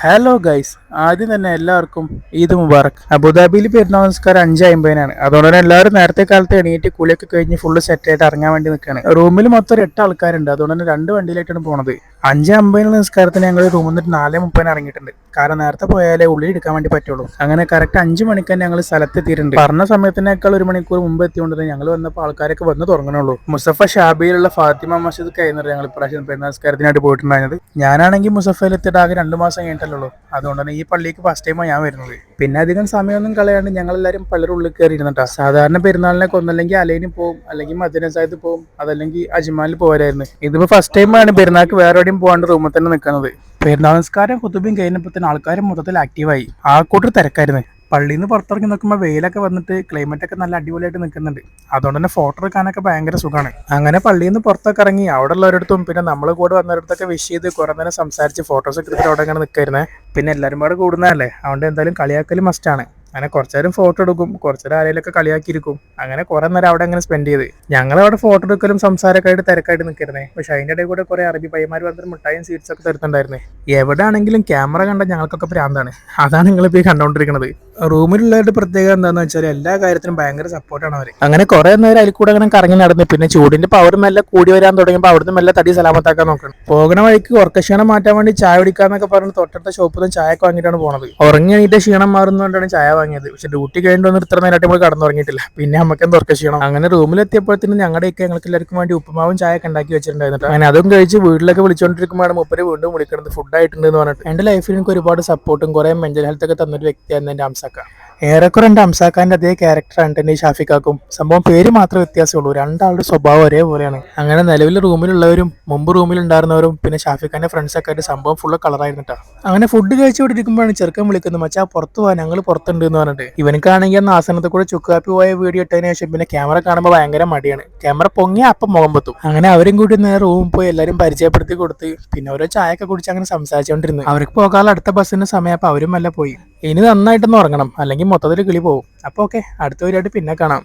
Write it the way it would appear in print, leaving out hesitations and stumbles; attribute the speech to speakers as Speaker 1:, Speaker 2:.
Speaker 1: Hello guys, ആദ്യം തന്നെ എല്ലാവർക്കും ഈദ് മുബാറക്. അബുദാബിയിൽ പെരുന്നാൾ നമസ്കാരം 5:50 അതുകൊണ്ട് തന്നെ എല്ലാവരും നേരത്തെ കാലത്ത് എണീറ്റ് കുളിയൊക്കെ കഴിഞ്ഞ് ഫുള്ള് സെറ്റ് ആയിട്ട് ഇറങ്ങാൻ വേണ്ടി നിൽക്കുകയാണ്. റൂമിൽ മൊത്തം ഒരു 8 ആൾക്കാരുണ്ട്. അതുകൊണ്ട് തന്നെ 2 വണ്ടിയിലായിട്ടാണ് പോണത്. 5:50 നിസ്കാരത്തിന് ഞങ്ങൾ റൂമിൽ നിന്ന് 4:30 ഇറങ്ങിയിട്ടുണ്ട്. കാരണം നേരത്തെ പോയാലേ ഉള്ളിൽ എടുക്കാൻ വേണ്ടി പറ്റുള്ളൂ. അങ്ങനെ കറക്റ്റ് 5 മണിക്ക് തന്നെ ഞങ്ങൾ സ്ഥലത്തെത്തിയിട്ടുണ്ട്. പറഞ്ഞ സമയത്തിനേക്കാൾ 1 മണിക്കൂർ മുമ്പ് എത്തിയോണ്ട് ഞങ്ങൾ വന്നപ്പോൾ ആൾക്കാരൊക്കെ വന്ന് തുടങ്ങണുള്ളൂ. മുസഫ ഷാബിയിലുള്ള ഫാത്തിമ മസ്ജിദ് കഴിഞ്ഞിട്ട് ഞങ്ങൾ ഇപ്രാവശ്യം പെരുന്നാൾ നിസ്കാരത്തിനായിട്ട് പോയിട്ടുണ്ടായിരുന്നത്. ഞാനാണെങ്കിൽ മുസഫയിൽ എത്തിയിട്ട് ആകെ 2 മാസം കഴിഞ്ഞിട്ടല്ലോ. അതുകൊണ്ട് തന്നെ ഈ പള്ളിക്ക് ഫസ്റ്റ് ടൈമാണ് ഞാൻ വരുന്നത്. പിന്നെ അധികം സമയമൊന്നും കളയാണ്ട് ഞങ്ങൾ എല്ലാവരും പള്ളിയുടെ ഉള്ളിൽ കയറി ഇരുന്നിട്ടാ. സാധാരണ പെരുന്നാളിനൊക്കെ ഒന്നല്ലെങ്കിൽ അലൈന് പോകും, അല്ലെങ്കിൽ മദീന സാഹിബ് പോകും, അതല്ലെങ്കിൽ അജ്മാലിൽ പോരായിരുന്നു. ഇതിപ്പോ ഫസ്റ്റ് ടൈമാണ് പെരുന്നാൾക്ക് വേറെ എവിടെയും പോകാണ്ട് റൂമിൽ തന്നെ നിൽക്കുന്നത്. പെരുന്നാൾ നിസ്കാരം കുത്തുബയും കഴിഞ്ഞപ്പോൾ തന്നെ ആൾക്കാരും മൊത്തത്തിൽ ആക്റ്റീവായി. ആ കൂട്ടർ തിരക്കായിരുന്നു. പള്ളിയിൽ നിന്ന് പുറത്തിറങ്ങി നോക്കുമ്പോൾ വെയിലൊക്കെ വന്നിട്ട് ക്ലൈമറ്റ് ഒക്കെ നല്ല അടിപൊളിയായിട്ട് നിൽക്കുന്നുണ്ട്. അതുകൊണ്ട് തന്നെ ഫോട്ടോ എടുക്കാനൊക്കെ ഭയങ്കര സുഖമാണ്. അങ്ങനെ പള്ളിയിൽ നിന്ന് പുറത്തൊക്കെ ഇറങ്ങി അവിടെ ഉള്ളവരടുത്തും പിന്നെ നമ്മൾ കൂടെ വന്നവരടുത്തൊക്കെ വിഷ് ചെയ്ത് കുറെ നേരം സംസാരിച്ച് ഫോട്ടോസ് ഒക്കെ എടുത്തിട്ട് അവിടെ അങ്ങനെ നിൽക്കായിരുന്നേ. പിന്നെ എല്ലാവരും കൂടെ കൂടുന്നതല്ലേ, അതുകൊണ്ട് എന്തായാലും കളിയാക്കൽ മസ്റ്റാണ്. അങ്ങനെ കുറച്ചു നേരം ഫോട്ടോ എടുക്കും, കുറച്ചു നേരം ആരെയൊക്കെ കളിയാക്കിയിരിക്കും. അങ്ങനെ കുറെ നേരം അവിടെ അങ്ങനെ സ്പെൻഡ് ചെയ്ത് ഞങ്ങളവിടെ ഫോട്ടോ എടുക്കലും സംസാരമൊക്കെ ആയിട്ട് തിരക്കായിട്ട് നിൽക്കരുന്നേ. പക്ഷെ അതിൻ്റെ ഇടയിൽ കൂടെ കുറെ അറബി പയ്യന്മാർ വന്നിട്ട് മിഠായും സ്വീറ്റ്സ് ഒക്കെ തരുന്നുണ്ടായിരുന്നേ. എവിടെ ആണെങ്കിലും ക്യാമറ കണ്ട ഞങ്ങൾക്കൊക്കെ ഭ്രാന്താണ്. അതാണ് നിങ്ങളിപ്പോൾ ഈ കണ്ടുകൊണ്ടിരിക്കുന്നത്. റൂമിലുള്ളവരുടെ പ്രത്യേകത എന്താണെന്ന് വെച്ചാൽ എല്ലാ കാര്യത്തിനും ഭയങ്കര സപ്പോർട്ടാണ് അവർ. അങ്ങനെ കുറെ നേരം അതിൽ കൂടെ അങ്ങനെ കറങ്ങി നടന്നു. പിന്നെ ചൂടിന്റെ പവർ മെല്ലെ കൂടി വരാൻ തുടങ്ങിയപ്പോൾ അവിടുന്ന് മെല്ലെ തടി സലാമത്താക്കാൻ നോക്കണം. പോകുന്ന വഴിക്ക് ഉറക്കക്ഷീണം മാറ്റാൻ വേണ്ടി ചായ കുടിക്കാന്നൊക്കെ പറഞ്ഞ് തൊട്ടടുത്ത ഷോപ്പിൽ നിന്ന് ചായ ഒക്കെ വാങ്ങിയിട്ടാണ് പോണത്. ഉറങ്ങി എണീറ്റ് ക്ഷീണം മാറുന്നതുകൊണ്ടാണ് ചായ വാങ്ങിയത്. പക്ഷെ ഡ്യൂട്ടി കഴിഞ്ഞിട്ടൊന്നും ഇത്ര നേരമായിട്ട് നമ്മൾ കടന്നുറങ്ങിയിട്ടില്ല. പിന്നെ നമുക്ക് എന്ത് ഉറക്കക്ഷീണം. അങ്ങനെ റൂമിലെത്തിയപ്പോഴത്തേനും ഞങ്ങളുടെയൊക്കെ ഞങ്ങൾക്ക് എല്ലാവർക്കും വേണ്ടി ഉപ്പുമാവും ചായ ഒക്കെ ഉണ്ടാക്കി വെച്ചിട്ടുണ്ടായിരുന്നു. അങ്ങനെ അതും കഴിച്ച് വീട്ടിലൊക്കെ വിളിച്ചുകൊണ്ടിരിക്കുമ്പോഴാണ് മുപ്പര് വീണ്ടും വിളിക്കുന്നത് ഫുഡ് ആയിട്ടുണ്ട് എന്ന് പറഞ്ഞിട്ട്. എന്റെ ലൈഫിൽ എനിക്ക് ഒരുപാട് സപ്പോർട്ടും കുറെ മെന്റൽ ഹെൽത്ത് ഒക്കെ തന്നൊരു വ്യക്തിയായിരുന്നു എന്റെ അംസക്ക. ഏറെക്കുറെ എൻ്റെ അംസാഖാന്റെ അതേ ക്യാരക്ടറാണ് എൻ്റെ ഈ ഷാഫിക്കാക്കും. സംഭവം പേര് മാത്രമേ വ്യത്യാസമുള്ളൂ, രണ്ടാളുടെ സ്വഭാവം ഒരേപോലെയാണ്. അങ്ങനെ നിലവിൽ റൂമിലുള്ളവരും മുമ്പ് റൂമിലുണ്ടായിരുന്നവരും പിന്നെ ഷാഫിഖാന്റെ ഫ്രണ്ട്സൊക്കെ ആയിട്ട് സംഭവം ഫുള്ള് കളറായിരുന്നിട്ടാ. അങ്ങനെ ഫുഡ് കഴിച്ചുകൊണ്ടിരിക്കുമ്പോഴാണ് ചെറുക്കൻ വിളിക്കുന്നത്, മച്ചാ പുറത്ത് പോവാൻ, ഞങ്ങൾ പുറത്തുണ്ട് എന്ന് പറഞ്ഞിട്ട്. ഇവനക്കാണെങ്കിൽ അന്ന് ആസനത്തിൽ കൂടെ ചുക്കാപ്പി പോയ വീഡിയോ ഇട്ടതിന് ശേഷം പിന്നെ ക്യാമറ കാണുമ്പോൾ ഭയങ്കര മടിയാണ്. ക്യാമറ പൊങ്ങിയ അപ്പം മുഖം പത്തും. അങ്ങനെ അവരും കൂടി നേരെ റൂമിൽ പോയി എല്ലാവരും പരിചയപ്പെടുത്തി കൊടുത്ത് പിന്നെ ഓരോ ചായ ഒക്കെ കുടിച്ച് അങ്ങനെ സംസാരിച്ചുകൊണ്ടിരുന്നു. അവർക്ക് പോകാനുള്ള അടുത്ത ബസ്സിന്റെ സമയം അപ്പോൾ അവരും എല്ലാം പോയി. ഇനി നന്നായിട്ടൊന്ന് ഉറങ്ങണം, അല്ലെങ്കിൽ മൊത്തത്തിൽ കിളി പോകും. അപ്പോൾ ഓക്കെ, അടുത്ത വീഡിയോ ആയിട്ട് പിന്നെ കാണാം.